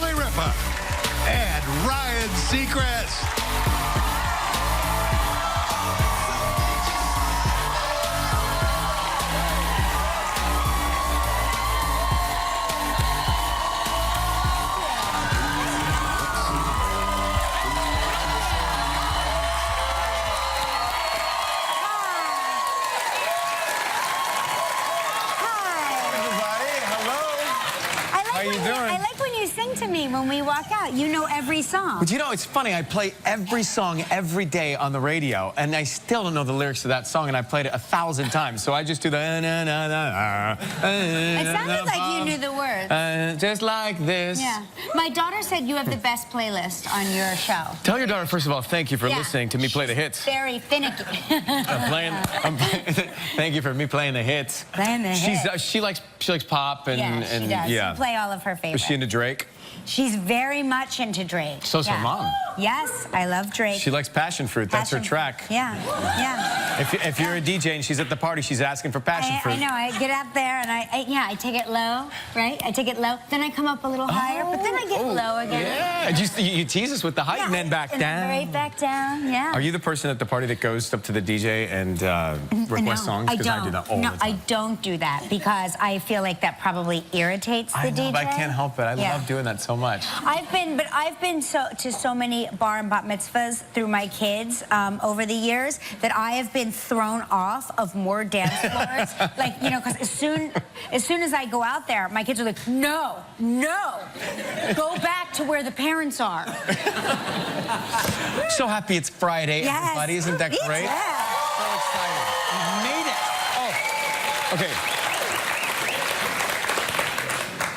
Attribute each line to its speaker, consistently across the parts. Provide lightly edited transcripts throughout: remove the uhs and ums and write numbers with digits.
Speaker 1: Kelly Ripa and Ryan Seacrest.
Speaker 2: How you doing? I like when you sing to me when we walk out. You know every song.
Speaker 3: But you know, it's funny. I play every song every day on the radio, and I still don't know the lyrics to that song, and I played it 1,000 times. So I just do the
Speaker 2: It sounded like you knew the words.
Speaker 3: just like this.
Speaker 2: Yeah. My daughter said you have the best playlist on your show.
Speaker 3: Tell your daughter, first of all, thank you for listening to me play the hits.
Speaker 2: Very finicky.
Speaker 3: Thank you for me playing the hits.
Speaker 2: Playing the hits.
Speaker 3: She likes pop and
Speaker 2: she does.
Speaker 3: yeah.
Speaker 2: You play all of her favorites.
Speaker 3: Is she into Drake?
Speaker 2: She's very much into Drake.
Speaker 3: So's her mom.
Speaker 2: Yes, I love Drake.
Speaker 3: She likes Passion Fruit. That's her track.
Speaker 2: Yeah, yeah.
Speaker 3: If you're a DJ and she's at the party, she's asking for Passion Fruit.
Speaker 2: I know. I get up there and I take it low, right? I take it low. Then I come up a little higher, but then I get low again.
Speaker 3: Yeah. You tease us with the height and then back down.
Speaker 2: Right back down. Yeah.
Speaker 3: Are you the person at the party that goes up to the DJ and requests songs?
Speaker 2: I
Speaker 3: Because I do that all the time.
Speaker 2: I don't do that because I feel like that probably irritates the DJ.
Speaker 3: I can't help it. I love doing that so much.
Speaker 2: I've been to so many bar and bat mitzvahs through my kids over the years that I have been thrown off of more dance floors. Like, you know, because as soon as I go out there, my kids are like, no, go back to where the parents are.
Speaker 3: So happy it's Friday, everybody. Isn't that great?
Speaker 2: Yeah.
Speaker 3: So excited. We made it. Oh, okay.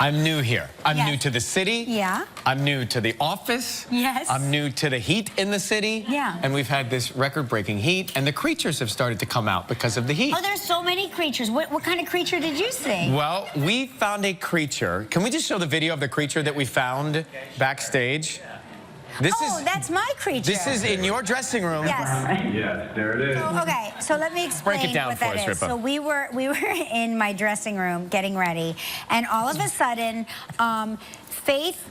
Speaker 3: I'm new here. I'm new to the city.
Speaker 2: Yeah.
Speaker 3: I'm new to the office.
Speaker 2: Yes.
Speaker 3: I'm new to the heat in the city.
Speaker 2: Yeah.
Speaker 3: And we've had this record-breaking heat, and the creatures have started to come out because of the heat.
Speaker 2: Oh, there's so many creatures. What kind of creature did you see?
Speaker 3: Well, we found a creature. Can we just show the video of the creature that we found backstage?
Speaker 2: That's my creature.
Speaker 3: This is in your dressing room.
Speaker 2: Yes.
Speaker 4: Yes, there it is.
Speaker 2: Okay, so let me explain
Speaker 3: Break it down
Speaker 2: what
Speaker 3: for
Speaker 2: that
Speaker 3: us,
Speaker 2: is.
Speaker 3: Ripa.
Speaker 2: So we were in my dressing room getting ready, and all of a sudden, Faith,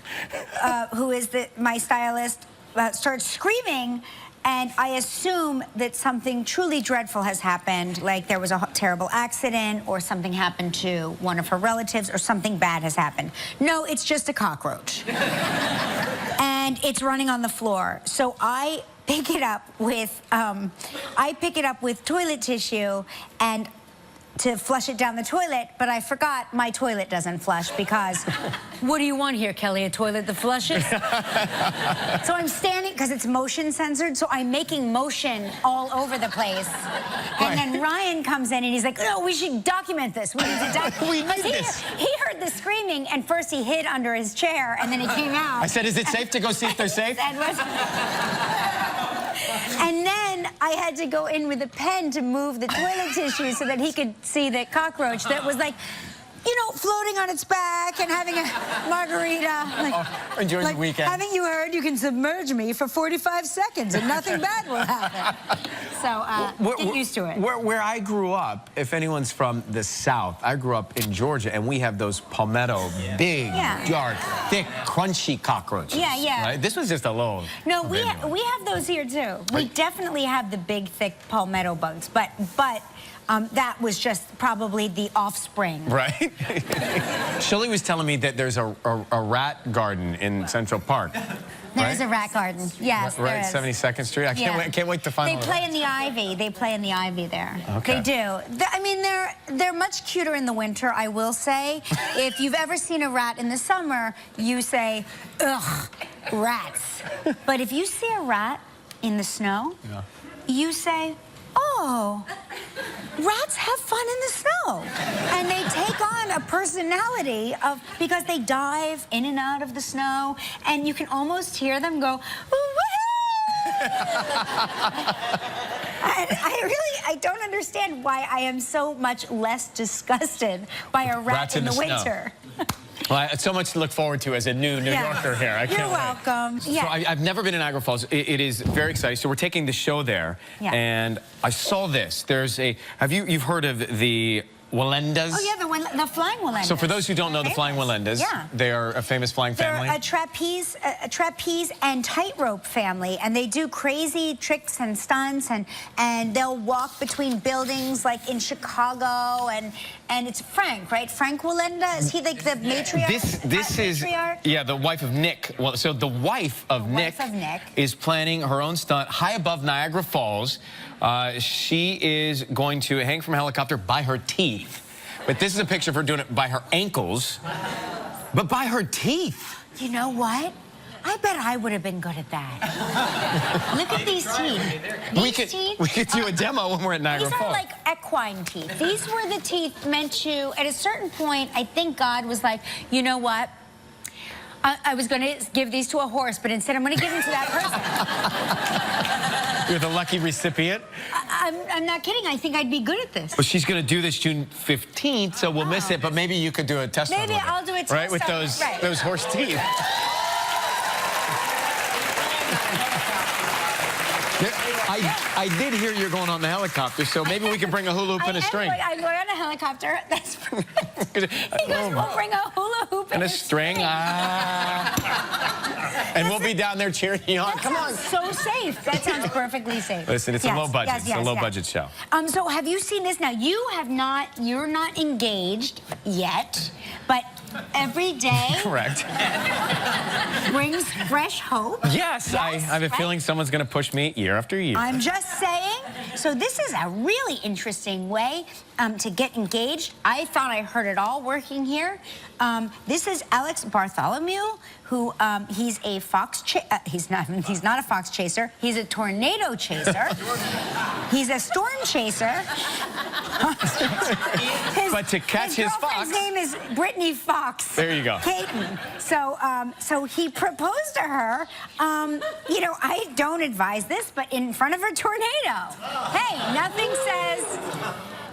Speaker 2: who is my stylist, starts screaming. And I assume that something truly dreadful has happened, like there was a terrible accident or something happened to one of her relatives or something bad has happened. No, it's just a cockroach. And it's running on the floor. So I pick it up with toilet tissue and to flush it down the toilet, but I forgot my toilet doesn't flush because what do you want here, Kelly? A toilet that flushes? So I'm standing, because it's motion censored, so I'm making motion all over the place. And then Ryan comes in and he's like, no, we should document this. We need to document this. He heard the screaming, and first he hid under his chair, and then he came out.
Speaker 3: I said, is it safe to go see if they're safe?
Speaker 2: And then I had to go in with a pen to move the toilet tissue so that he could see the cockroach that was like, you know, floating on its back and having a margarita. Like,
Speaker 3: enjoying the weekend.
Speaker 2: Haven't you heard you can submerge me for 45 seconds and nothing bad will happen? So get used to it.
Speaker 3: Where I grew up, if anyone's from the South, I grew up in Georgia, and we have those palmetto, big, dark, thick, crunchy cockroaches.
Speaker 2: Yeah, yeah.
Speaker 3: Right? This was just a little...
Speaker 2: No, we have those here, too. We definitely have the big, thick palmetto bugs, but that was just probably the offspring.
Speaker 3: Right? Shirley was telling me that there's a rat garden in Central Park.
Speaker 2: There's a rat garden. Yes,
Speaker 3: right,
Speaker 2: there is.
Speaker 3: 72nd Street. I can't wait to find
Speaker 2: They play in the ivy. They play in the ivy there.
Speaker 3: Okay.
Speaker 2: They do. I mean, they're much cuter in the winter, I will say. If you've ever seen a rat in the summer, you say, ugh, rats. But if you see a rat in the snow, you say, oh, rats have fun in the snow. And they take on a personality because they dive in and out of the snow, and you can almost hear them go, woohoo! I don't understand why I am so much less disgusted by a rat in the winter.
Speaker 3: Well, it's so much to look forward to as a new New Yorker here. I can't
Speaker 2: You're welcome.
Speaker 3: So I've never been in Niagara Falls. It is very exciting. So we're taking the show there, and I saw this. There's a. You've heard of the Walendas.
Speaker 2: Oh, yeah, the flying Walendas.
Speaker 3: So for those who don't know the flying Walendas, they are a famous flying family.
Speaker 2: They're a trapeze and tightrope family, and they do crazy tricks and stunts, and they'll walk between buildings like in Chicago, and it's Frank, right? Frank Walenda, is he like the matriarch?
Speaker 3: This is, yeah, the wife of Nick. Well, so the wife of Nick is planning her own stunt high above Niagara Falls. She is going to hang from a helicopter by her teeth. But this is a picture of her doing it by her ankles, but by her teeth.
Speaker 2: You know what? I bet I would have been good at that. Look at these teeth.
Speaker 3: We could do a demo when we're at Niagara Falls.
Speaker 2: These are like equine teeth. These were the teeth meant to, at a certain point, I think God was like, you know what? I was going to give these to a horse, but instead I'm going to give them to that person.
Speaker 3: You're the lucky recipient?
Speaker 2: I'm not kidding. I think I'd be good at this.
Speaker 3: Well, she's going to do this June 15th, so we'll miss it, but maybe you could do a test run with it.
Speaker 2: Maybe I'll do a test
Speaker 3: run. Right, with those horse teeth. I did hear you're going on the helicopter, so maybe we can bring a hula hoop and a string.
Speaker 2: I'm going on a helicopter. That's he goes, we'll bring a hula hoop and a string.
Speaker 3: And we'll be down there cheering you on. Come on.
Speaker 2: So safe. That sounds perfectly safe.
Speaker 3: Listen, it's a low budget. It's a low budget show.
Speaker 2: So have you seen this now? You're not engaged yet, but every day
Speaker 3: correct
Speaker 2: brings fresh hope.
Speaker 3: Yes, I have a feeling someone's going to push me year after year.
Speaker 2: I'm just saying. So this is a really interesting way to get engaged. I thought I heard it all working here. This is Alex Bartholomew, who he's a fox. He's not a fox chaser. He's a tornado chaser. He's a storm chaser.
Speaker 3: But to catch his fox,
Speaker 2: his name is Brittany Fox.
Speaker 3: There you go.
Speaker 2: Caton. So he proposed to her. You know, I don't advise this, but in front of a tornado. Hey,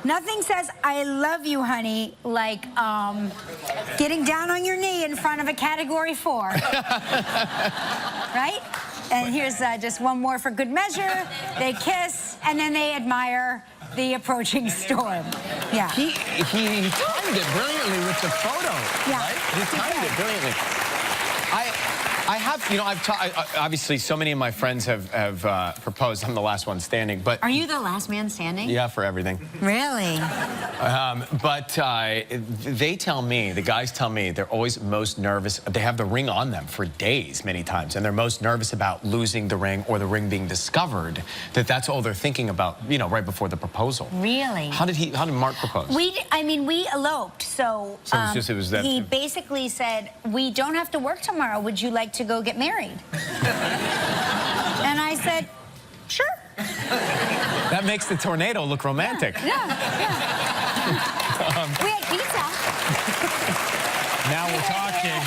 Speaker 2: nothing says I love you, honey, like getting down on your knee in front of a Category 4. Right? And here's just one more for good measure. They kiss, and then they admire the approaching storm. Yeah.
Speaker 3: He timed it brilliantly with the photo.
Speaker 2: Yeah.
Speaker 3: Right? He timed it brilliantly. I have, you know, obviously so many of my friends have proposed. I'm the last one standing, but...
Speaker 2: Are you the last man standing?
Speaker 3: Yeah, for everything.
Speaker 2: Really?
Speaker 3: But they tell me, the guys tell me, they're always most nervous. They have the ring on them for days, many times, and they're most nervous about losing the ring or the ring being discovered. That's all they're thinking about, you know, right before the proposal.
Speaker 2: Really?
Speaker 3: How did Mark propose?
Speaker 2: We eloped, so
Speaker 3: it was that.
Speaker 2: He basically said, we don't have to work tomorrow. Would you like to go get married? And I said, sure.
Speaker 3: That makes the tornado look romantic.
Speaker 2: Yeah. We had pizza.
Speaker 3: Now we're talking.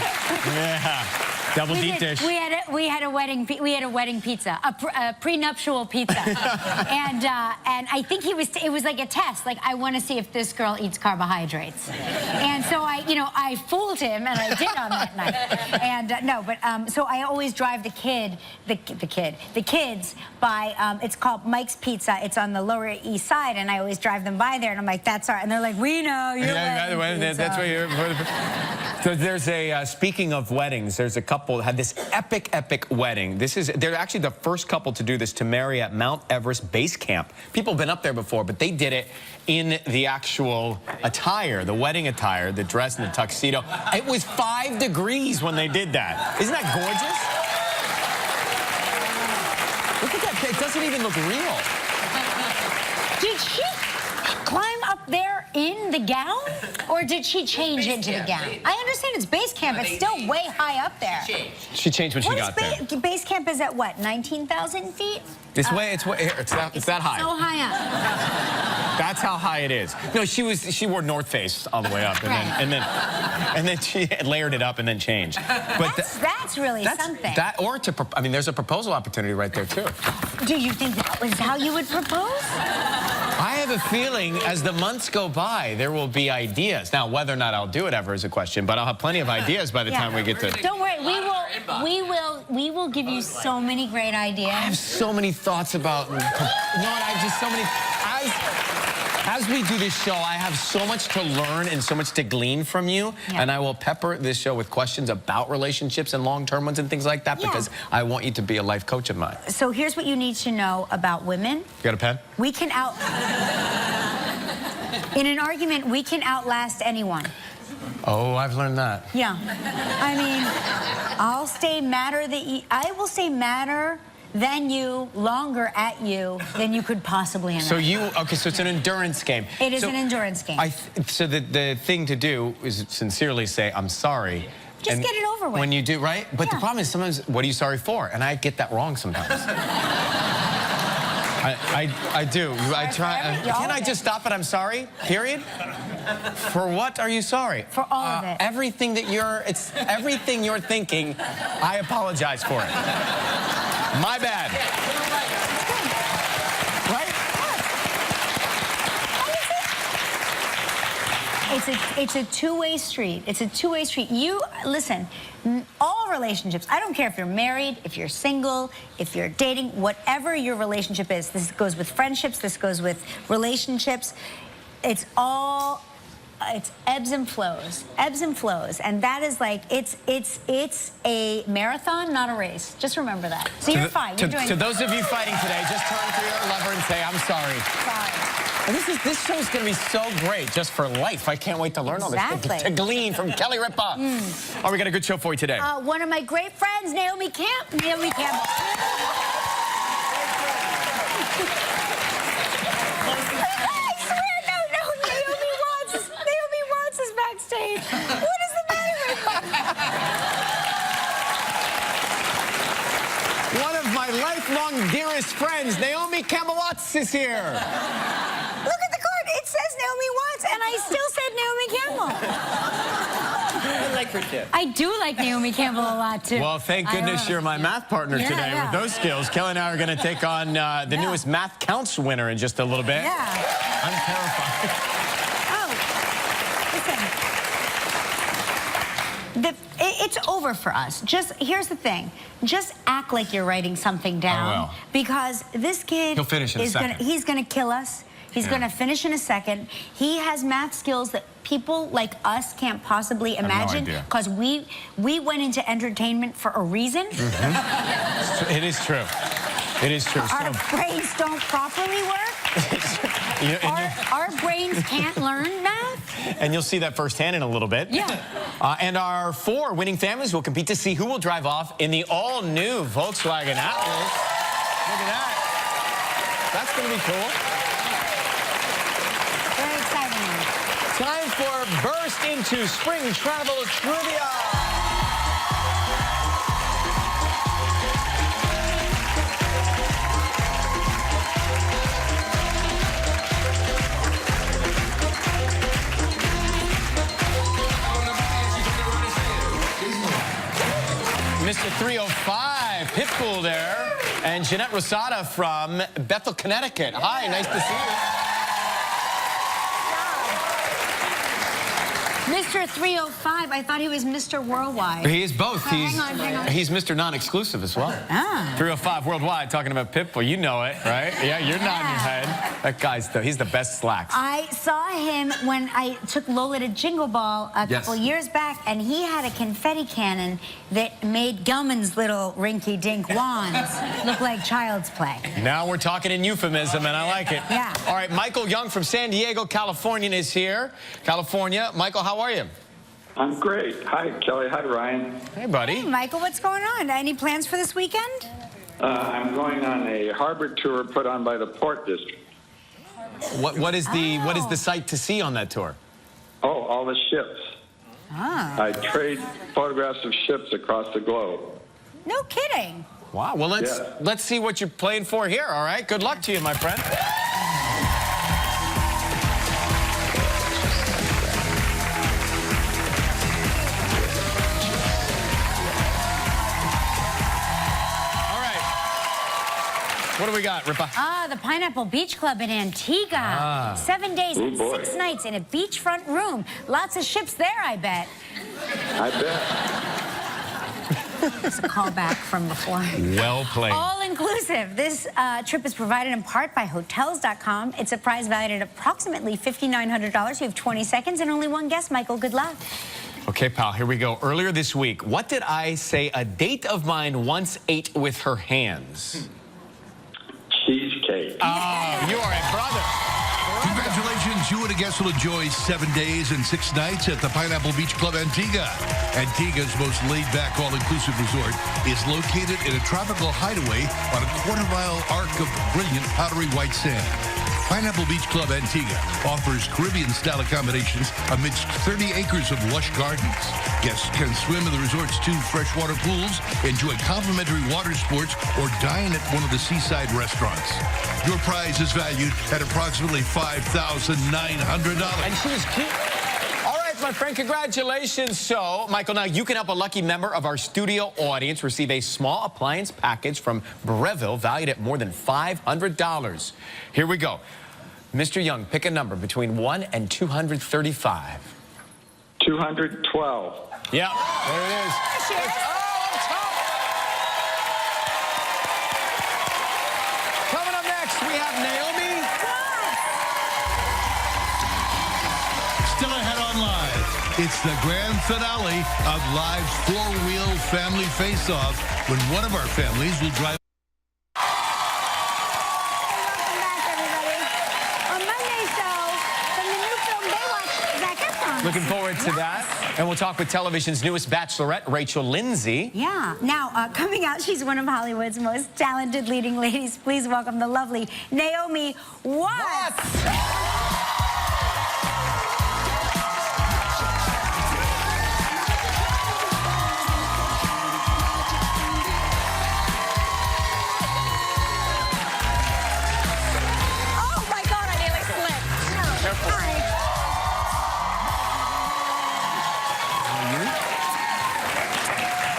Speaker 3: Yeah. Double deep dish.
Speaker 2: We had a wedding pizza, a prenuptial pizza, and I think it was like a test. Like, I want to see if this girl eats carbohydrates, and so I fooled him, and I did on that night. And so I always drive the kids by. It's called Mike's Pizza. It's on the Lower East Side, and I always drive them by there, and I'm like, that's our. And they're like, we know you're.
Speaker 3: Yeah, that's what you're. So there's a speaking of weddings, there's a couple that had this epic wedding. They're actually the first couple to do this, to marry at Mount Everest Base Camp. People have been up there before, but they did it in the actual attire, the wedding attire, the dress and the tuxedo. It was 5 degrees when they did that. Isn't that gorgeous? Look at that. It doesn't even look real.
Speaker 2: Did she climb up there in the gown, or did she change into the gown? I understand it's base camp, it's still way high up there.
Speaker 3: She changed when she got there.
Speaker 2: Base camp is at what, 19,000 feet?
Speaker 3: It's that high.
Speaker 2: So high up.
Speaker 3: That's how high it is. No, she wore North Face all the way up, and then she layered it up and then changed. But
Speaker 2: that's really something.
Speaker 3: I mean, there's a proposal opportunity right there too.
Speaker 2: Do you think that was how you would propose?
Speaker 3: I have a feeling as the months go by, there will be ideas. Now, whether or not I'll do it ever is a question, but I'll have plenty of ideas by the time we get to.
Speaker 2: Don't worry, we will give you so many great ideas.
Speaker 3: I have so many thoughts about. You know what? I have just so many. As we do this show, I have so much to learn and so much to glean from you.
Speaker 2: Yeah.
Speaker 3: And I will pepper this show with questions about relationships and long-term ones and things like that because I want you to be a life coach of mine.
Speaker 2: So here's what you need to know about women.
Speaker 3: You got a pen?
Speaker 2: We can in an argument, we can outlast anyone.
Speaker 3: Oh, I've learned that.
Speaker 2: Yeah. I mean, I will stay madder than you, longer at you than you could possibly imagine.
Speaker 3: So so it's an endurance game.
Speaker 2: It is an endurance game.
Speaker 3: So the thing to do is sincerely say, I'm sorry.
Speaker 2: Just get it over with.
Speaker 3: When you do, right? But the problem is sometimes, what are you sorry for? And I get that wrong sometimes. I do. I try. Can't I just stop at I'm sorry? Period? For what are you sorry?
Speaker 2: For all of it.
Speaker 3: Everything everything you're thinking, I apologize for it. My bad. Right?
Speaker 2: It's a two-way street. It's a two-way street. Listen, all relationships, I don't care if you're married, if you're single, if you're dating, whatever your relationship is. This goes with friendships, this goes with relationships. It's ebbs and flows, and that is like it's a marathon, not a race. Just remember that. So you're fine. You're doing.
Speaker 3: To those of you fighting today, just turn to your lover and say, "I'm sorry."
Speaker 2: Sorry.
Speaker 3: And this show is going to be so great, just for life. I can't wait to learn all this, to glean from Kelly Ripa. Oh, we got a good show for you today.
Speaker 2: One of my great friends, Naomi Campbell. Backstage. What is the matter with you?
Speaker 3: One of my lifelong dearest friends, Naomi Campbell is here.
Speaker 2: Look at the card. It says Naomi Watts, and I still said Naomi Campbell.
Speaker 4: I like her too.
Speaker 2: I do like Naomi Campbell a lot, too.
Speaker 3: Well, thank goodness you're my math partner today with those skills. Kelly and I are going to take on the newest Math Counts winner in just a little bit.
Speaker 2: Yeah.
Speaker 3: I'm terrified.
Speaker 2: It's over for us. Here's the thing. Just act like you're writing something down.
Speaker 3: I will.
Speaker 2: Because this kid
Speaker 3: He'll finish in a second.
Speaker 2: He's gonna kill us. He's gonna finish in a second. He has math skills that people like us can't possibly imagine. Because we went into entertainment for a reason.
Speaker 3: It is true. It is true.
Speaker 2: Our brains don't properly work. Our brains can't learn math.
Speaker 3: And you'll see that firsthand in a little bit.
Speaker 2: Yeah.
Speaker 3: And our 4 winning families will compete to see who will drive off in the all-new Volkswagen Atlas. Look at that. That's going to be cool.
Speaker 2: Very exciting.
Speaker 3: Time for Burst into Spring Travel Trivia. Mr. 305, Pitbull there, and Jeanette Rosada from Bethel, Connecticut. Hi, nice to see
Speaker 2: you. Mr. 305, I thought he was Mr. Worldwide.
Speaker 3: He is both.
Speaker 2: Hang on.
Speaker 3: He's Mr. Non-Exclusive as well. 305 Worldwide, talking about Pitbull. You know it, right? Yeah, you're nodding your head. That guy's, he's the best slacks.
Speaker 2: I saw him when I took Lola to Jingle Ball a couple years back, and he had a confetti cannon that made Gelman's little rinky-dink wands look like child's play.
Speaker 3: Now we're talking in euphemism, and I like it.
Speaker 2: Yeah.
Speaker 3: All right, Michael Young from San Diego, California is here. California. Michael, how are you?
Speaker 5: I'm great. Hi, Kelly. Hi, Ryan.
Speaker 3: Hey, buddy.
Speaker 2: Hey, Michael, what's going on? Any plans for this weekend?
Speaker 5: I'm going on a harbor tour put on by the Port District.
Speaker 3: What is the sight to see on that tour?
Speaker 5: Oh, all the ships. I trade photographs of ships across the globe.
Speaker 2: No kidding.
Speaker 3: Wow. Well, let's see what you're playing for here. All right. Good luck to you, my friend. What do we got, Ripa?
Speaker 2: The Pineapple Beach Club in Antigua. 7 days and 6 nights in a beachfront room. Lots of ships there, I bet.
Speaker 5: I bet.
Speaker 2: It's a callback from before.
Speaker 3: Well played.
Speaker 2: All inclusive. This trip is provided in part by Hotels.com. It's a prize valued at approximately $5,900. You have 20 seconds and only one guess. Michael, good luck.
Speaker 3: Okay, pal, here we go. Earlier this week, what did I say a date of mine once ate with her hands?
Speaker 5: Cheesecake.
Speaker 3: Oh, you are a brother.
Speaker 1: Congratulations, you and a guest will enjoy 7 days and 6 nights at the Pineapple Beach Club Antigua. Antigua's most laid-back, all-inclusive resort is located in a tropical hideaway on a quarter-mile arc of brilliant powdery white sand. Pineapple Beach Club Antigua offers Caribbean-style accommodations amidst 30 acres of lush gardens. Guests can swim in the resort's 2 freshwater pools, enjoy complimentary water sports, or dine at one of the seaside restaurants. Your prize is valued at approximately $5,900.
Speaker 3: And she was cute. All right, my friend, congratulations. So, Michael, now you can help a lucky member of our studio audience receive a small appliance package from Breville valued at more than $500. Here we go. Mr. Young, pick a number between 1 and 235.
Speaker 5: 212.
Speaker 3: Yeah, there it is. Coming up next, we have Naomi.
Speaker 1: Still ahead on Live. It's the grand finale of Live's 4-wheel family face-off when one of our families will drive.
Speaker 3: Looking forward to that. And we'll talk with television's newest bachelorette, Rachel Lindsay.
Speaker 2: Yeah. Now, coming out, she's one of Hollywood's most talented leading ladies. Please welcome the lovely Naomi Watts.
Speaker 6: Oh my God, I nearly slipped.
Speaker 3: Careful.
Speaker 2: Hi.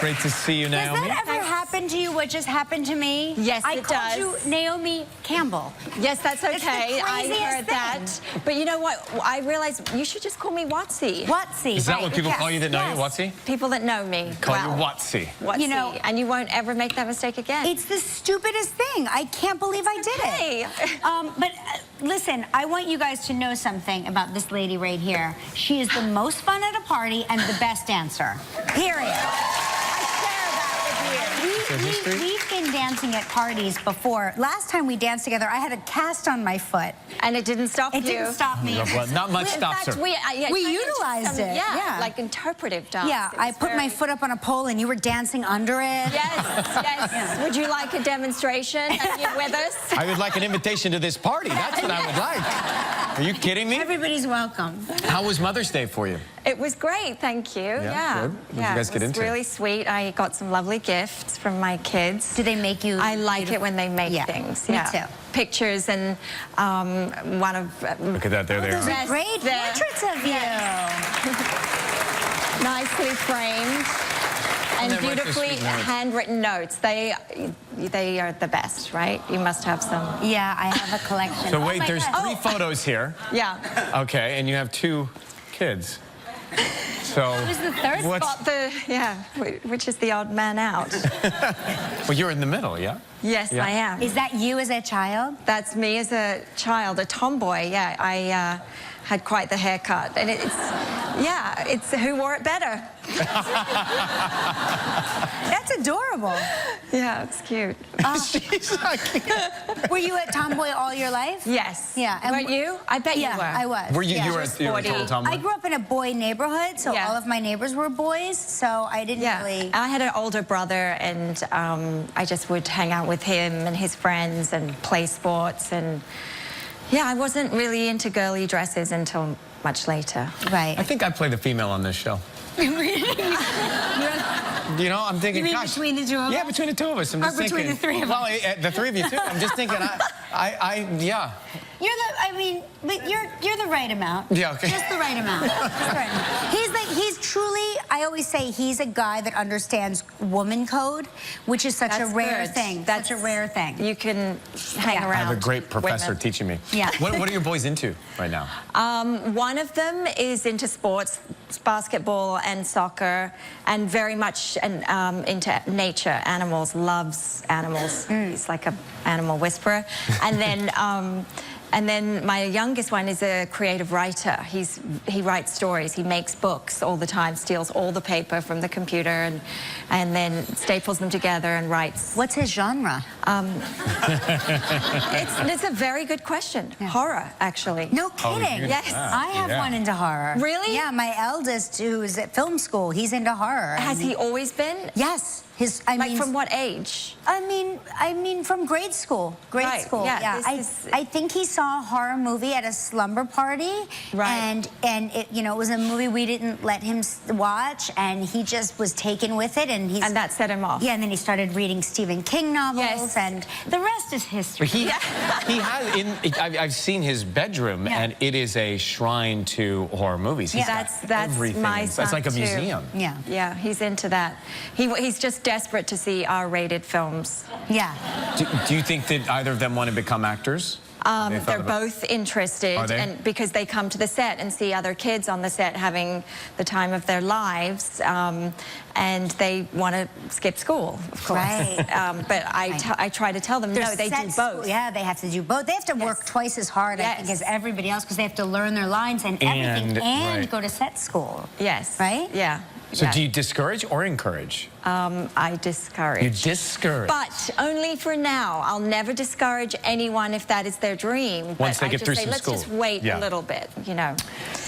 Speaker 3: Great to see you,
Speaker 2: Does
Speaker 3: Naomi.
Speaker 2: that ever happen to you, what just happened to me?
Speaker 6: Yes,
Speaker 2: I
Speaker 6: it
Speaker 2: called
Speaker 6: does.
Speaker 2: you Naomi Campbell.
Speaker 6: Yes, that's
Speaker 2: It's the
Speaker 6: okay. I
Speaker 2: craziest
Speaker 6: heard that. But you know what? I realized you should just call me Watsy.
Speaker 2: Watsy.
Speaker 3: Is that
Speaker 2: right,
Speaker 3: what people
Speaker 2: yes,
Speaker 3: call you that know
Speaker 2: yes.
Speaker 3: you, Watsy?
Speaker 6: People that know me.
Speaker 3: Call
Speaker 6: well,
Speaker 3: you Watsy.
Speaker 6: Watsy.
Speaker 2: You know-
Speaker 6: and you won't ever make that mistake again.
Speaker 2: It's the stupidest thing. I can't believe I did
Speaker 6: okay.
Speaker 2: it. But listen, I want you guys to know something about this lady right here. She is the most fun at a party and the best dancer. Period. We've been dancing at parties before. Last time we danced together, I had a cast on my foot.
Speaker 6: And it didn't stop
Speaker 2: It
Speaker 6: you.
Speaker 2: didn't stop me.
Speaker 3: Well, not much
Speaker 6: In
Speaker 3: stops
Speaker 6: fact,
Speaker 3: her.
Speaker 6: we
Speaker 2: We
Speaker 6: turned into
Speaker 2: utilized
Speaker 6: some-
Speaker 2: it, yeah.
Speaker 6: like interpretive dance.
Speaker 2: Yeah,
Speaker 6: It
Speaker 2: I
Speaker 6: was
Speaker 2: put my
Speaker 6: very-
Speaker 2: foot up on a pole and you were dancing under it.
Speaker 6: Yes, yes. Would you like a demonstration? Are you with us?
Speaker 3: I would like an invitation to this party. That's what I would like. Are you kidding me?
Speaker 2: Everybody's welcome.
Speaker 3: How was Mother's Day for you?
Speaker 6: It was great, thank you. Yeah,
Speaker 3: good. What did you guys get
Speaker 6: it was
Speaker 3: into?
Speaker 6: really sweet. I got some lovely gifts from my kids.
Speaker 2: Do they make you?
Speaker 6: I like it when they make
Speaker 2: Yeah,
Speaker 6: things.
Speaker 2: me
Speaker 6: Yeah,
Speaker 2: too.
Speaker 6: Pictures and one of
Speaker 3: Look at that. There they
Speaker 2: Those
Speaker 3: are.
Speaker 2: are great
Speaker 6: There.
Speaker 2: portraits of you.
Speaker 6: nicely framed and
Speaker 3: they write
Speaker 6: beautifully
Speaker 3: this sweet notes.
Speaker 6: handwritten notes. They are the best, right? You must have some.
Speaker 2: Yeah, I have a collection.
Speaker 3: So
Speaker 2: Oh
Speaker 3: wait,
Speaker 2: my
Speaker 3: there's
Speaker 2: God.
Speaker 3: 3 photos here.
Speaker 6: Yeah.
Speaker 3: Okay, and you have 2 kids. So
Speaker 2: Who's the third?
Speaker 3: what's,
Speaker 6: Got the which is the odd man out.
Speaker 3: well, you're in the middle, yeah?
Speaker 6: Yes,
Speaker 3: Yeah.
Speaker 6: I am.
Speaker 2: Is that you as a child?
Speaker 6: That's me as a child, a tomboy. Yeah, I had quite the haircut, and it's who wore it better.
Speaker 2: That's adorable.
Speaker 6: Yeah, it's cute.
Speaker 3: She's like,
Speaker 2: Were you a tomboy all your life?
Speaker 6: Yes.
Speaker 2: Yeah. and
Speaker 6: Weren't you? I bet
Speaker 2: Yeah,
Speaker 6: you were.
Speaker 2: I was.
Speaker 3: were you,
Speaker 2: yeah.
Speaker 3: you were a
Speaker 6: sporty.
Speaker 3: total tomboy?
Speaker 2: I grew up in a boy neighborhood, so
Speaker 6: Yeah.
Speaker 2: all of my neighbors were boys, so I didn't
Speaker 6: Yeah,
Speaker 2: really...
Speaker 6: I had an older brother, and I just would hang out with him and his friends and play sports, and yeah, I wasn't really into girly dresses until much later.
Speaker 2: Right.
Speaker 3: I think I play the female on this show. You know, I'm thinking,
Speaker 2: You mean
Speaker 3: gosh.
Speaker 2: between the two of
Speaker 3: Yeah,
Speaker 2: us?
Speaker 3: between the 2 of us. I'm
Speaker 2: Or
Speaker 3: just
Speaker 2: between
Speaker 3: thinking,
Speaker 2: the 3 of
Speaker 3: well,
Speaker 2: us?
Speaker 3: the 3 of you too. I'm just thinking, yeah.
Speaker 2: You're the... I mean, but you're the right amount.
Speaker 3: Yeah, okay.
Speaker 2: Just the right amount. Just the right amount. He's truly, I always say he's a guy that understands woman code, which is such a rare thing. That's a rare thing.
Speaker 6: You can hang around.
Speaker 3: I have a great professor
Speaker 6: women.
Speaker 3: teaching me.
Speaker 2: Yeah.
Speaker 3: What are your boys into right now?
Speaker 6: One of them is into sports, basketball and soccer, and very much into nature, animals, loves animals. He's like an animal whisperer. And then my youngest one is a creative writer. He writes stories. He makes books all the time, steals all the paper from the computer and then staples them together and writes.
Speaker 2: What's his genre?
Speaker 6: It's a very good question.
Speaker 2: Yeah.
Speaker 6: Horror, actually.
Speaker 2: No kidding.
Speaker 6: Yes.
Speaker 2: I have one into horror.
Speaker 6: Really?
Speaker 2: Yeah, my eldest, who's at film school, he's into horror.
Speaker 6: Has he always been?
Speaker 2: Yes. I
Speaker 6: Like
Speaker 2: mean,
Speaker 6: from what age?
Speaker 2: I mean, from grade school. Grade school.
Speaker 6: Yeah,
Speaker 2: Yeah. I think he saw a horror movie at a slumber party.
Speaker 6: Right.
Speaker 2: And it, you know, it was a movie we didn't let him watch, and he just was taken with it, and
Speaker 6: And that set him off.
Speaker 2: Yeah, and then he started reading Stephen King novels,
Speaker 6: Yes.
Speaker 2: and the rest is history.
Speaker 3: He has. I've seen his bedroom,
Speaker 2: Yeah.
Speaker 3: and it is a shrine to horror movies. He's
Speaker 2: Yeah.
Speaker 3: got
Speaker 6: That's
Speaker 3: everything.
Speaker 6: my son
Speaker 3: It's like a
Speaker 6: too.
Speaker 3: museum.
Speaker 2: Yeah.
Speaker 6: Yeah, he's into that. He's just desperate to see R-rated films.
Speaker 2: Yeah.
Speaker 3: Do you think that either of them want to become actors?
Speaker 6: They're both interested,
Speaker 3: Are they?
Speaker 6: and because they come to the set and see other kids on the set having the time of their lives, and they want to skip school, of course.
Speaker 2: Right.
Speaker 6: But I try to tell them, no, they do both.
Speaker 2: Yeah, they have to do both. They have to work twice as hard, I think, as everybody else, because they have to learn their lines and everything, and
Speaker 3: right.
Speaker 2: go to set school.
Speaker 6: Yes.
Speaker 2: Right?
Speaker 6: Yeah.
Speaker 3: So
Speaker 6: yeah.
Speaker 3: do you discourage or encourage?
Speaker 6: I discourage.
Speaker 3: You discourage.
Speaker 6: But only for now. I'll never discourage anyone if that is their dream.
Speaker 3: Once they
Speaker 6: I
Speaker 3: get
Speaker 6: just
Speaker 3: through
Speaker 6: say,
Speaker 3: some
Speaker 6: let's
Speaker 3: school.
Speaker 6: just wait
Speaker 3: Yeah.
Speaker 6: a little bit, you know.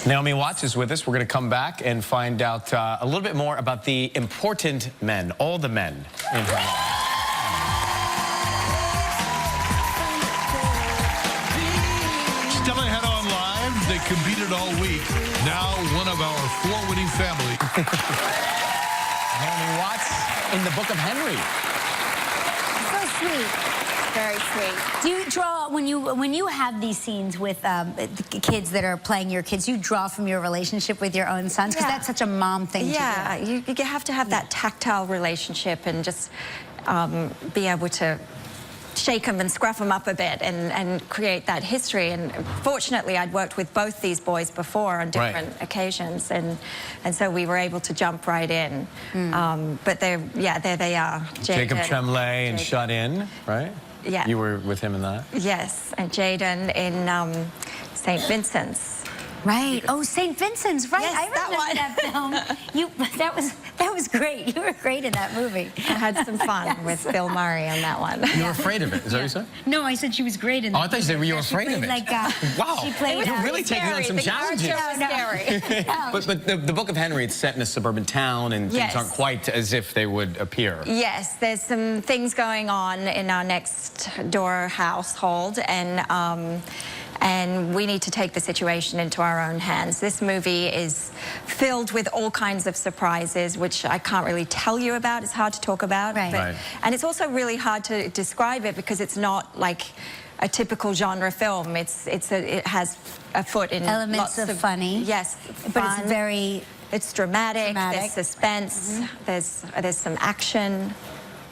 Speaker 3: Naomi Watts is with us. We're going to come back and find out a little bit more about the important men, all the men in her life.
Speaker 1: Stella had on live. They competed all week. Now one of our 4 winning family.
Speaker 3: Naomi Watts in the Book of Henry.
Speaker 2: So sweet.
Speaker 6: Very sweet.
Speaker 2: Do you draw, when you have these scenes with the kids that are playing your kids, you draw from your relationship with your own sons? Because
Speaker 6: Yeah.
Speaker 2: that's such a mom thing to do.
Speaker 6: Yeah, you have to have that tactile relationship and just be able to shake them and scruff them up a bit and create that history. And fortunately, I'd worked with both these boys before on different occasions, and so we were able to jump right in. But there they are.
Speaker 3: Jacob Tremblay and Shut In, right?
Speaker 6: Yeah.
Speaker 3: You were with him in that?
Speaker 6: Yes, and Jaden in St. Vincent's.
Speaker 2: Right. Oh, St. Vincent's. Right.
Speaker 6: Yes,
Speaker 2: I remember that film. That was great. You were great in that movie.
Speaker 6: I had some fun with Bill Murray on that one.
Speaker 3: You were afraid of it, is that what you said?
Speaker 2: No, I said she was great in that.
Speaker 3: Oh, I thought you said you were afraid of it.
Speaker 2: Like,
Speaker 3: wow.
Speaker 2: She played.
Speaker 3: You're really taking on some challenges.
Speaker 6: Scary.
Speaker 3: But the Book of Henry, it's set in a suburban town, and things aren't quite as if they would appear.
Speaker 6: Yes, there's some things going on in our next door household, and we need to take the situation into our own hands. This movie is filled with all kinds of surprises, which I can't really tell you about. It's hard to talk about.
Speaker 2: Right.
Speaker 3: Right.
Speaker 6: And it's also really hard to describe it because it's not like a typical genre film. It has a foot in
Speaker 2: Elements
Speaker 6: lots
Speaker 2: of funny.
Speaker 6: Yes,
Speaker 2: But
Speaker 6: fun.
Speaker 2: it's very...
Speaker 6: It's dramatic. There's suspense.
Speaker 2: Mm-hmm.
Speaker 6: There's some action.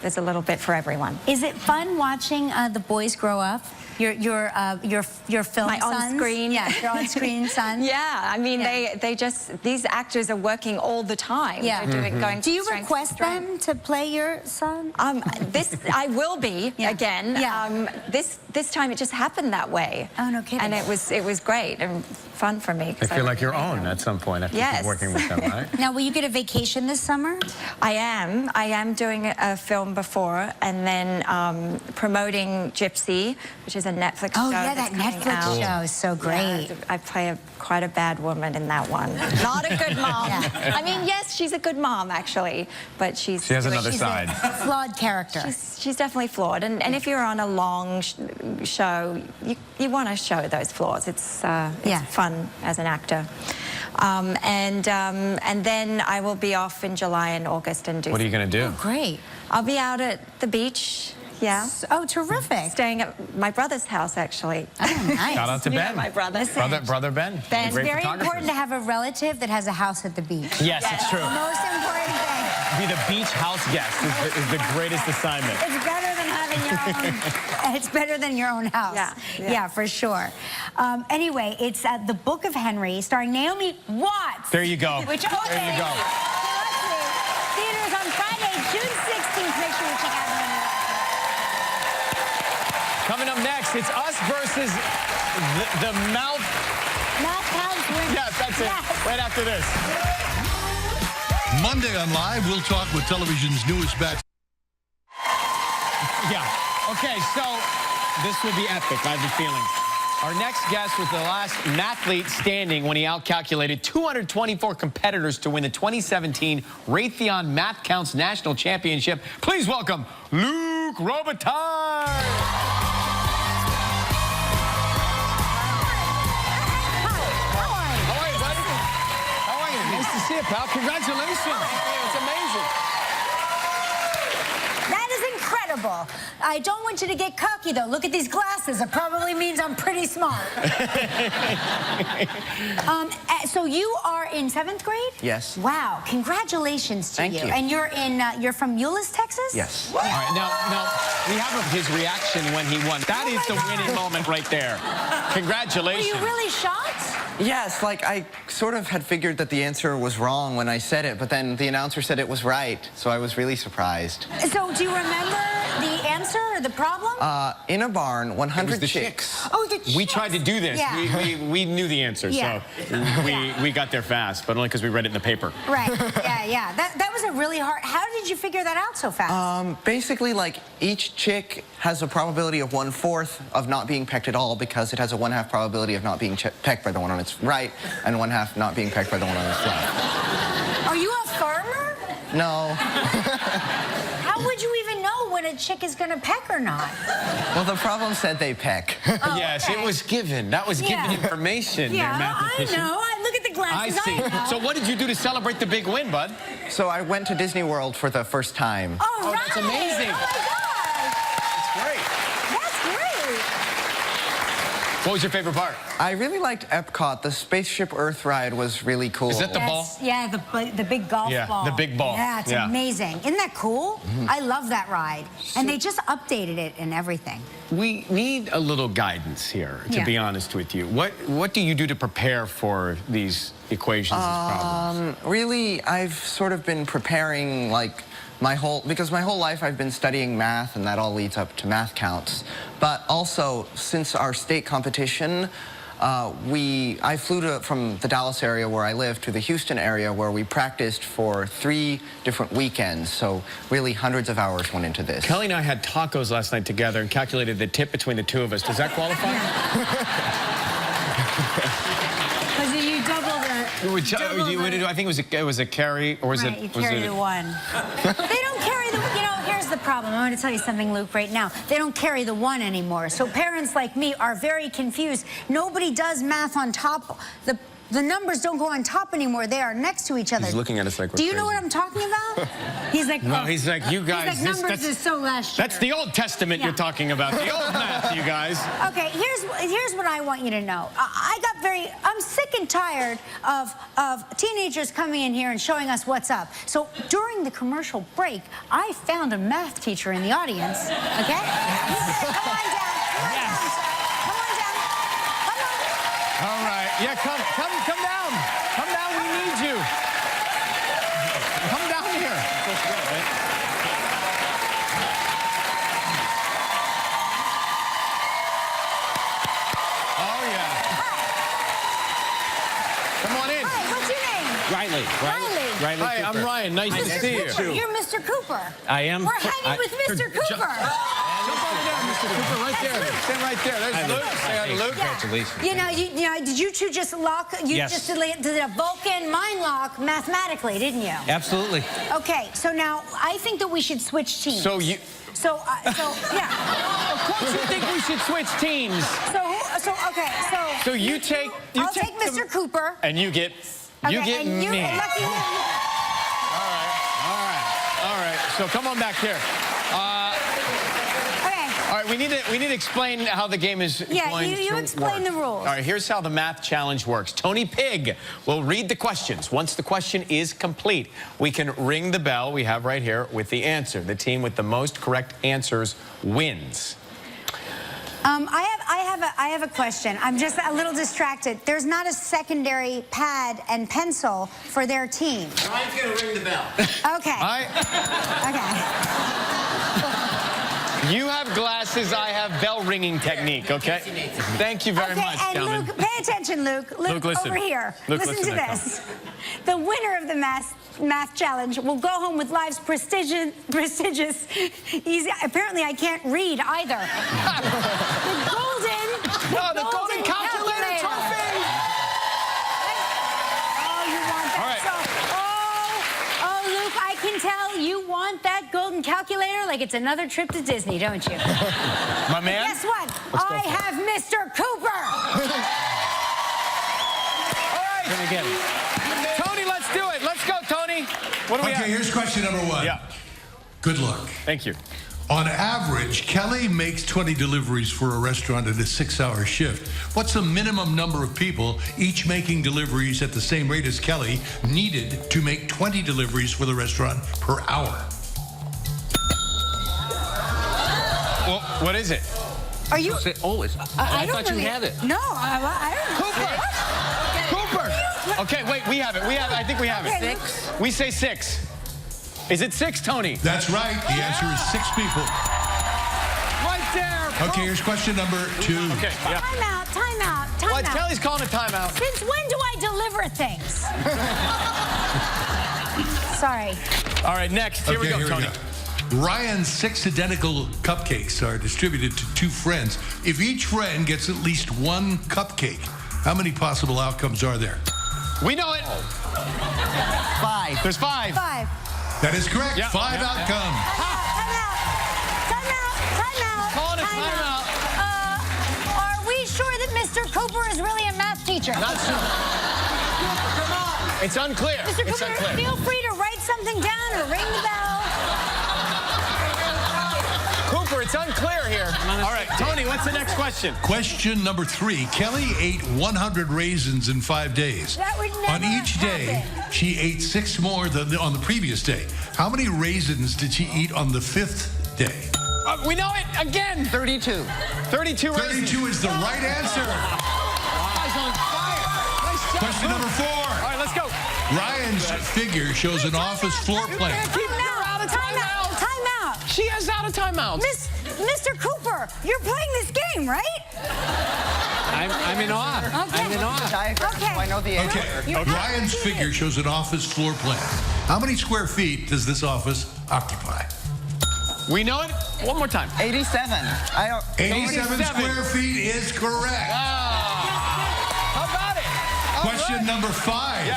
Speaker 6: There's a little bit for everyone.
Speaker 2: Is it fun watching the boys grow up? Your film
Speaker 6: My
Speaker 2: sons?
Speaker 6: on-screen.
Speaker 2: Yeah, your on-screen sons.
Speaker 6: Yeah, I mean, they just, these actors are working all the time.
Speaker 2: Yeah.
Speaker 6: They're going
Speaker 2: Do you
Speaker 6: from strength to
Speaker 2: request
Speaker 6: strength.
Speaker 2: them to play your son?
Speaker 6: I will be again.
Speaker 2: Yeah.
Speaker 6: This time it just happened that way.
Speaker 2: Oh, no kidding.
Speaker 6: And it was great and fun for me.
Speaker 3: They feel like your own at some point after you keep working with them, right?
Speaker 2: Now, will you get a vacation this summer?
Speaker 6: I am doing a film before, and then promoting Gypsy, which is a Netflix show.
Speaker 2: Oh, yeah,
Speaker 6: that's
Speaker 2: that
Speaker 6: coming
Speaker 2: Netflix
Speaker 6: out.
Speaker 2: show is so great.
Speaker 6: Yeah, I play quite a bad woman in that one. Not a good mom.
Speaker 2: Yeah.
Speaker 6: I mean, yes, she's a good mom, actually, but she
Speaker 3: has another
Speaker 2: She's
Speaker 3: side.
Speaker 2: a flawed character.
Speaker 6: She's definitely flawed, and if you're on a long show, you want to show those flaws. It's fun as an actor. And then I will be off in July and August and do.
Speaker 3: What are you going to do?
Speaker 2: Great.
Speaker 6: I'll be out at the beach Yeah.
Speaker 2: Oh, terrific.
Speaker 6: Staying at my brother's house, actually.
Speaker 2: Oh, nice.
Speaker 3: Shout out to
Speaker 6: Yeah,
Speaker 3: Ben.
Speaker 6: my brother.
Speaker 3: Brother Ben.
Speaker 6: Ben.
Speaker 2: It's
Speaker 3: Great
Speaker 2: very
Speaker 3: photographer.
Speaker 2: important to have a relative that has a house at the beach.
Speaker 3: Yes, it's true.
Speaker 2: Most important thing.
Speaker 3: Be the beach house guest is the greatest assignment.
Speaker 2: It's better than having your own. It's better than your own house. Yeah, for sure. Anyway, it's The Book of Henry, starring Naomi Watts.
Speaker 3: There you go.
Speaker 2: Which
Speaker 3: There you go.
Speaker 2: Theaters on Friday, June 16th. Make sure you check out Naomi Watts.
Speaker 3: Coming up next, it's us versus the mouth.
Speaker 2: Mouth pounds win.
Speaker 3: Yes, that's it.
Speaker 2: Yes.
Speaker 3: Right after this.
Speaker 1: Monday on Live, we'll talk with television's newest batch.
Speaker 3: Yeah. Okay, so this will be epic, I have a feeling. Our next guest was the last mathlete standing when he outcalculated 224 competitors to win the 2017 Raytheon Math Counts National Championship. Please welcome Luke Robitaille. How are you, buddy? How are you? Nice to see you, pal. Congratulations. It's amazing.
Speaker 2: That is incredible. I don't want you to get cocky, though. Look at these glasses. It probably means I'm pretty smart. So you are in 7th grade?
Speaker 7: Yes.
Speaker 2: Wow. Congratulations to
Speaker 7: Thank you.
Speaker 2: And you're you're from Euless, Texas?
Speaker 7: Yes.
Speaker 3: All right, now, we have his reaction when he won. That is the winning moment right there.
Speaker 2: Were
Speaker 3: Congratulations.
Speaker 2: you really shocked?
Speaker 7: Yes, like I sort of had figured that the answer was wrong when I said it, but then the announcer said it was right, so I was really surprised.
Speaker 2: So do you remember the answer or the problem?
Speaker 7: In a barn, 100 chicks.
Speaker 2: Oh, the chicks.
Speaker 3: We tried to do this.
Speaker 2: Yeah.
Speaker 3: We knew the answer,
Speaker 2: Yeah.
Speaker 3: so we got there fast, but only because we read it in the paper.
Speaker 2: Right. Yeah. That was a really hard. How did you figure that out so fast?
Speaker 7: Basically, like, each chick has a probability of 1/4 of not being pecked at all because it has a 1/2 probability of not being pecked by the one on its right and 1/2 not being pecked by the one on its left.
Speaker 2: Are you a farmer?
Speaker 7: No.
Speaker 2: How would you even know when a chick is going to peck or not?
Speaker 7: Well, the problem said they peck.
Speaker 2: Oh,
Speaker 3: Yes,
Speaker 2: okay.
Speaker 3: it was given. That was given information there,
Speaker 2: Yeah, I
Speaker 3: mathematician.
Speaker 2: know. Look at the
Speaker 3: I
Speaker 2: glasses.
Speaker 3: see.
Speaker 2: know.
Speaker 3: So what did you do to celebrate the big win, bud?
Speaker 7: So I went to Disney World for the first time.
Speaker 2: Oh, right.
Speaker 3: that's amazing.
Speaker 2: Oh, my God.
Speaker 3: That's great.
Speaker 2: That's great.
Speaker 3: What was your favorite part?
Speaker 7: I really liked Epcot. The Spaceship Earth ride was really cool.
Speaker 3: Is that the ball?
Speaker 2: Yeah, the big golf
Speaker 3: Yeah,
Speaker 2: ball.
Speaker 3: the big ball.
Speaker 2: Yeah, it's
Speaker 3: Yeah.
Speaker 2: amazing. Isn't that cool?
Speaker 3: Mm-hmm.
Speaker 2: I love that ride. And they just updated it and everything.
Speaker 3: We need a little guidance here, to
Speaker 2: Yeah.
Speaker 3: be honest with you. What do you do to prepare for these equations, these problems?
Speaker 7: Really, I've sort of been preparing, like, because my whole life I've been studying math, and that all leads up to math counts. But also, since our state competition, I flew from the Dallas area where I live to the Houston area where we practiced for 3 different weekends. So really hundreds of hours went into this.
Speaker 3: Kelly and I had tacos last night together and calculated the tip between the two of us. Does that qualify?
Speaker 2: Because you double the...
Speaker 3: I think it was a carry, or was
Speaker 2: Right,
Speaker 3: it?
Speaker 2: you
Speaker 3: Was
Speaker 2: carry
Speaker 3: it?
Speaker 2: the one. They don't carry the... You know, here's the problem. I'm going to tell you something, Luke, right now. They don't carry the one anymore. So parents like me are very confused. Nobody does math on top. The numbers don't go on top anymore. They are next to each other.
Speaker 3: He's looking at us like we're
Speaker 2: Do you know
Speaker 3: crazy.
Speaker 2: what I'm talking about? He's like...
Speaker 3: No,
Speaker 2: oh.
Speaker 3: he's like, you guys.
Speaker 2: He's like, numbers is so last year.
Speaker 3: That's the Old Testament
Speaker 2: Yeah.
Speaker 3: you're talking about. The old math, you guys.
Speaker 2: Okay, here's what I want you to know. I'm sick and tired of teenagers coming in here and showing us what's up. So during the commercial break, I found a math teacher in the audience, okay? Come on down.
Speaker 3: Yes.
Speaker 2: Come on down. Come on.
Speaker 3: All right. Yeah, come down. Come down, we need you. Come down here. Oh, yeah. Come on in.
Speaker 2: Hi, what's your name?
Speaker 3: Riley.
Speaker 2: Riley.
Speaker 3: Hi, I'm Ryan. Nice to see
Speaker 2: Cooper.
Speaker 3: you.
Speaker 2: You're Mr. Cooper.
Speaker 3: I am.
Speaker 2: We're hanging with Mr. Cooper.
Speaker 3: Jump over there, Mr. Cooper, right there. Stand right there. There's Luke. Say hi to Luke.
Speaker 2: Congratulations. You know, did you two just lock? You
Speaker 8: Yes.
Speaker 2: just did a Vulcan mind lock mathematically, didn't you?
Speaker 8: Absolutely.
Speaker 2: Okay, so now I think that we should switch teams.
Speaker 3: So you...
Speaker 2: So yeah.
Speaker 3: Of course you think we should switch teams.
Speaker 2: So
Speaker 3: you take...
Speaker 2: I'll take Mr. Cooper.
Speaker 3: And you get... You
Speaker 2: Okay,
Speaker 3: get
Speaker 2: and you,
Speaker 3: me.
Speaker 2: lucky you.
Speaker 3: All right. So come on back here. right, we need to explain how the game is going to
Speaker 2: you explain
Speaker 3: work.
Speaker 2: the rules.
Speaker 3: All right, here's how the math challenge works. Tony Pig will read the questions. Once the question is complete, we can ring the bell we have right here with the answer. The team with the most correct answers wins.
Speaker 2: I have a question. I'm just a little distracted. There's not a secondary pad and pencil for their team.
Speaker 4: Ryan's going to ring the bell.
Speaker 2: Okay. Okay.
Speaker 3: You have glasses, I have bell ringing technique, okay? Thank you very much,
Speaker 2: and
Speaker 3: gentlemen.
Speaker 2: Luke, pay attention, Luke.
Speaker 3: Luke, listen.
Speaker 2: Over here.
Speaker 3: Luke,
Speaker 2: listen to this. The winner of the math challenge will go home with life's prestigious, easy. Apparently, I can't read either. the golden calculator trophy. Oh, you want that?
Speaker 3: All right.
Speaker 2: Oh, Luke, I can tell you want that golden calculator like it's another trip to Disney, don't you?
Speaker 3: My man?
Speaker 2: Guess what? I have Mr. Cooper.
Speaker 3: All right. Gonna get it. Tony, let's do it. Let's go, Tony. What do we have?
Speaker 1: Okay, here's question number 1.
Speaker 3: Yeah.
Speaker 1: Good luck.
Speaker 3: Thank you.
Speaker 1: On average, Kelly makes 20 deliveries for a restaurant at a 6-hour shift. What's the minimum number of people, each making deliveries at the same rate as Kelly, needed to make 20 deliveries for the restaurant per hour?
Speaker 3: Well, what is it?
Speaker 2: Are you?
Speaker 4: I thought you had it.
Speaker 2: No, I don't.
Speaker 3: Cooper! Okay, wait, we have it. I think we have it.
Speaker 2: Okay,
Speaker 3: 6? We say 6. Is it 6, Tony?
Speaker 1: That's right. The answer is 6 people.
Speaker 3: Right there.
Speaker 1: Okay, here's question number 2.
Speaker 3: Okay, yeah.
Speaker 2: Time out.
Speaker 3: Kelly's calling a timeout.
Speaker 2: Since when do I deliver things? Sorry.
Speaker 3: All right, next. Here we go, Tony.
Speaker 1: Ryan's 6 identical cupcakes are distributed to 2 friends. If each friend gets at least 1 cupcake, how many possible outcomes are there?
Speaker 3: We know it.
Speaker 7: 5.
Speaker 3: There's 5.
Speaker 2: 5.
Speaker 1: That is correct.
Speaker 3: Yeah,
Speaker 1: 5 outcomes.
Speaker 2: Time out.
Speaker 3: Calling a timeout.
Speaker 2: Are we sure that Mr. Cooper is really a math teacher?
Speaker 3: Not sure. It's unclear.
Speaker 2: Mr.
Speaker 3: It's
Speaker 2: Cooper,
Speaker 3: unclear.
Speaker 2: feel free to write something down or ring the bell.
Speaker 3: Cooper, it's unclear here. All right, Tony, what's the next question?
Speaker 1: Question number 3. Kelly ate 100 raisins in 5 days.
Speaker 2: That would never
Speaker 1: On each day,
Speaker 2: happen.
Speaker 1: she ate 6 more than on the previous day. How many raisins did she eat on the 5th day?
Speaker 3: We know it again.
Speaker 7: 32.
Speaker 3: 32 raisins.
Speaker 1: 32 is the right answer.
Speaker 3: Eyes on fire. Nice job.
Speaker 1: Question number 4.
Speaker 3: All right, let's go.
Speaker 1: Ryan's figure shows an office floor plan.
Speaker 2: Time out.
Speaker 3: She is out of timeouts.
Speaker 2: Mr. Cooper, you're playing this game, right?
Speaker 4: I'm in awe.
Speaker 2: Okay.
Speaker 4: I'm in awe.
Speaker 7: Diagram,
Speaker 2: Okay.
Speaker 7: so I know the answer.
Speaker 1: Okay, Ryan's figure shows an office floor plan. How many square feet does this office occupy?
Speaker 3: We know it. One more time.
Speaker 7: 87.
Speaker 1: 87 square feet is correct.
Speaker 3: How about it?
Speaker 1: Question number 5.
Speaker 3: Yeah.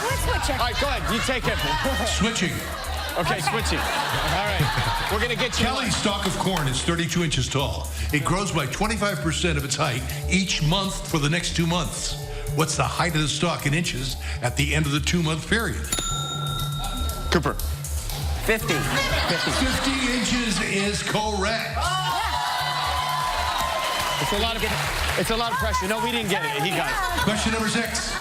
Speaker 2: Let's switch it.
Speaker 3: All right, go ahead. You take it.
Speaker 1: Switching.
Speaker 3: Okay, switching. All right. We're going to get you.
Speaker 1: Kelly's stalk of corn is 32 inches tall. It grows by 25% of its height each month for the next 2 months. What's the height of the stalk in inches at the end of the 2-month period?
Speaker 3: Cooper.
Speaker 7: 50.
Speaker 1: 50 inches is correct.
Speaker 3: It's a lot of pressure. No, we didn't get it. He got it.
Speaker 1: Question number 6.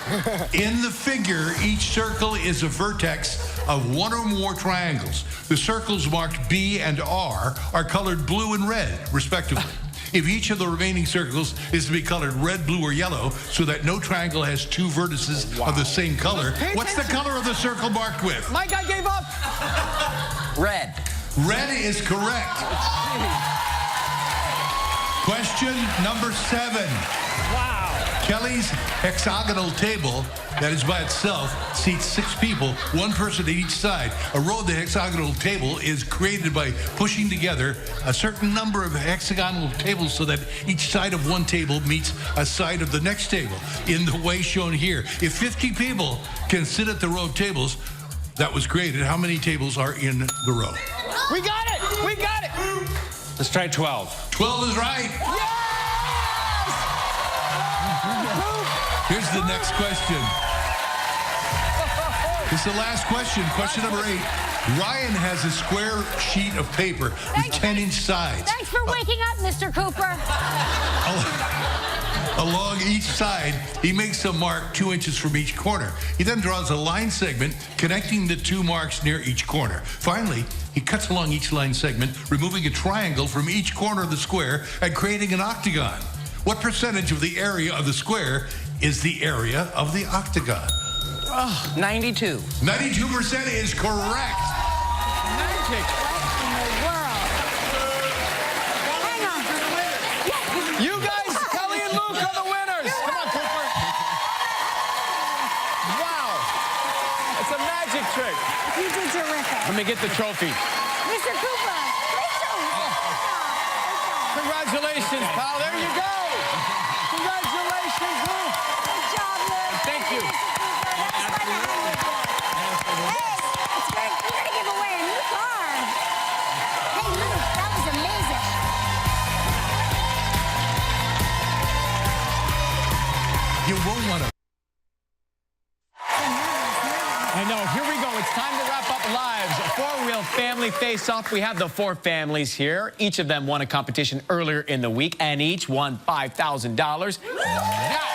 Speaker 1: In the figure, each circle is a vertex of 1 or more triangles. The circles marked B and R are colored blue and red, respectively. If each of the remaining circles is to be colored red, blue, or yellow, so that no triangle has 2 vertices of the same color, what's the color of the circle marked with?
Speaker 3: My guy gave up.
Speaker 7: Red.
Speaker 1: Red is correct. Question number 7.
Speaker 3: Wow.
Speaker 1: Kelly's hexagonal table that is by itself seats 6 people, 1 person at each side. A row of the hexagonal table is created by pushing together a certain number of hexagonal tables so that each side of one table meets a side of the next table in the way shown here. If 50 people can sit at the row of tables that was created, how many tables are in the row?
Speaker 3: We got it. We got it. Let's try 12.
Speaker 1: 12 is right. Here's the next question. It's the last question, question number 8. Ryan has a square sheet of paper with 10-inch sides.
Speaker 2: Thanks for waking up, Mr. Cooper.
Speaker 1: Along each side, he makes a mark 2 inches from each corner. He then draws a line segment connecting the 2 marks near each corner. Finally, he cuts along each line segment, removing a triangle from each corner of the square and creating an octagon. What percentage of the area of the square is the area of the octagon?
Speaker 7: 92.
Speaker 1: 92% is correct.
Speaker 3: Magic.
Speaker 2: What in the world? Hang on.
Speaker 3: You guys, Kelly and Luke are the winners. Come on, Cooper. Wow. It's a magic trick.
Speaker 2: You did terrific.
Speaker 3: Let me get the trophy.
Speaker 2: Mr. Cooper, great job.
Speaker 3: Congratulations, pal. There you go. Congratulations, Luke.
Speaker 2: Good job, Luke.
Speaker 3: Thank you.
Speaker 2: That's fun to hang with you. Hey, it's great. We're going to give away a new car. Hey, Luke, that was amazing.
Speaker 1: You won't want to.
Speaker 3: I know. Here we go. It's time to wrap up lives. Four-wheel family face-off. We have the 4 families here. Each of them won a competition earlier in the week, and each won $5,000. That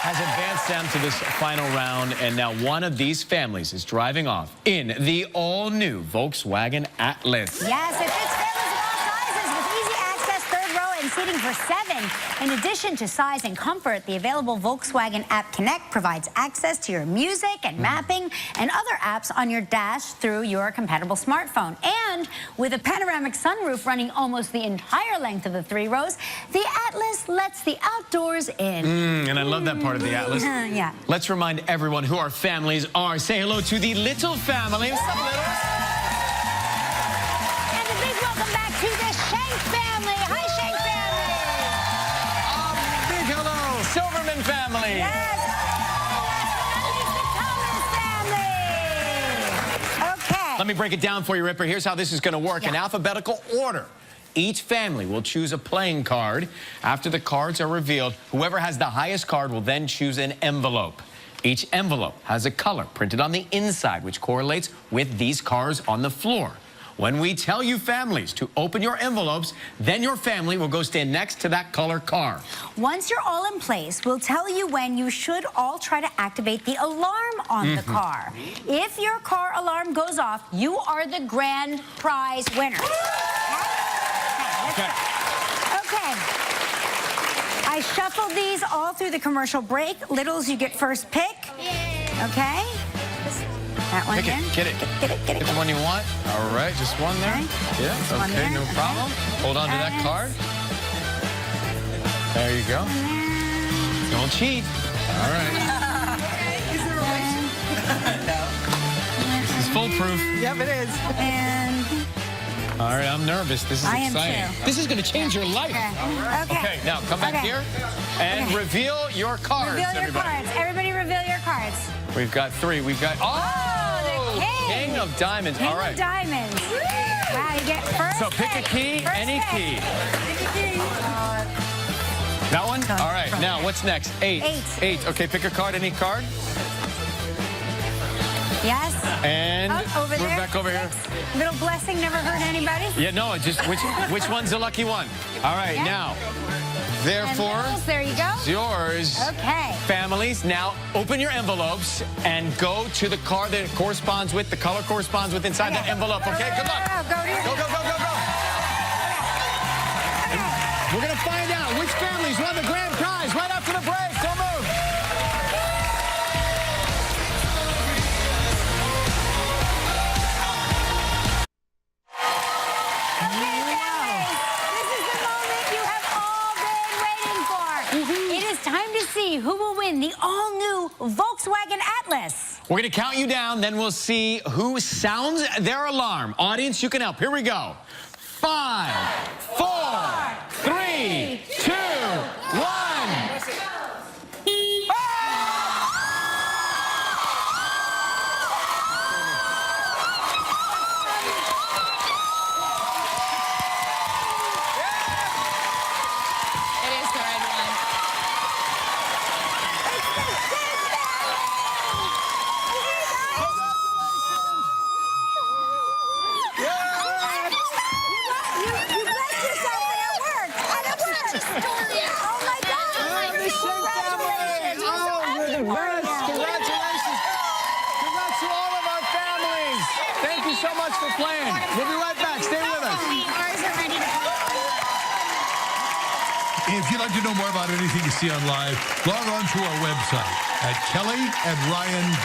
Speaker 3: has advanced them to this final round, and now one of these families is driving off in the all-new Volkswagen Atlas.
Speaker 2: Yes, it fits families of all sizes with easy access, 3rd row, and seating for 7. In addition to size and comfort, the available Volkswagen App Connect provides access to your music and mapping and other apps on your dash through your compatible smartphone. And with a panoramic sunroof running almost the entire length of the 3 rows, the Atlas lets the outdoors in.
Speaker 3: And I love that part of the Atlas.
Speaker 2: Yeah.
Speaker 3: Let's remind everyone who our families are. Say hello to the Little family. What's up, Littles?
Speaker 2: And a big welcome back to the Shank family. Hi, Shank family.
Speaker 3: Big hello. Silverman family.
Speaker 2: Yes. Thomas family. Okay.
Speaker 3: Let me break it down for you, Ripper. Here's how this is going to work. In alphabetical order. Each family will choose a playing card. After the cards are revealed, whoever has the highest card will then choose an envelope. Each envelope has a color printed on the inside, which correlates with these cards on the floor. When we tell you families to open your envelopes, then your family will go stand next to that color card.
Speaker 2: Once you're all in place, we'll tell you when you should all try to activate the alarm on the car. If your car alarm goes off, you are the grand prize winner.
Speaker 3: Okay.
Speaker 2: Okay. I shuffled these all through the commercial break. Littles, you get first pick. Okay. That one
Speaker 3: Pick
Speaker 2: in.
Speaker 3: it. Get it.
Speaker 2: Get it.
Speaker 3: Get the one you want. All right, just one there.
Speaker 2: Okay.
Speaker 3: Yeah,
Speaker 2: one
Speaker 3: okay,
Speaker 2: there.
Speaker 3: no
Speaker 2: Okay.
Speaker 3: problem. Hold on to that
Speaker 2: And-
Speaker 3: card. There you go. Don't cheat. All right. This is foolproof.
Speaker 7: Yep, it is.
Speaker 2: And
Speaker 3: All right, I'm nervous. This is
Speaker 2: I am
Speaker 3: exciting.
Speaker 2: too.
Speaker 3: This is going to change your life. Okay, now come back here and reveal your cards,
Speaker 2: reveal your
Speaker 3: everybody.
Speaker 2: cards. Everybody reveal your cards.
Speaker 3: We've got 3. We've got,
Speaker 2: the king.
Speaker 3: King of Diamonds.
Speaker 2: King
Speaker 3: All right.
Speaker 2: of Diamonds. Wow, you get first
Speaker 3: So pick a key,
Speaker 2: First
Speaker 3: any
Speaker 2: pick.
Speaker 3: key.
Speaker 2: Pick a key.
Speaker 3: That one? All right, now what's next? 8.
Speaker 2: 8.
Speaker 3: Okay, pick a card, any card.
Speaker 2: Yes.
Speaker 3: And
Speaker 2: Over
Speaker 3: we're
Speaker 2: there.
Speaker 3: back over here.
Speaker 2: Little blessing never hurt anybody.
Speaker 3: Yeah, no, just which one's the lucky one? All right,
Speaker 2: Yeah.
Speaker 3: now,
Speaker 2: And
Speaker 3: therefore,
Speaker 2: Littles, there you go.
Speaker 3: it's yours.
Speaker 2: Okay.
Speaker 3: Families, now open your envelopes and go to the card that corresponds with, the color corresponds with inside that envelope, okay? Good luck.
Speaker 2: Go to your
Speaker 3: Go, go, go, go, go. And we're going to find out which families won the grand prize right after the break. Don't move.
Speaker 2: It is time to see who will win the all-new Volkswagen Atlas.
Speaker 3: We're going to count you down, then we'll see who sounds their alarm. Audience, you can help. Here we go. 5, 4, 3, 2, 1.
Speaker 6: It is the right one.
Speaker 3: Congrats. Congratulations. Congrats to all of our families. Thank you so much for playing. We'll be right back. Stay with us.
Speaker 1: If you'd like to know more about anything you see on live, log on to our website at kellyandryan.com.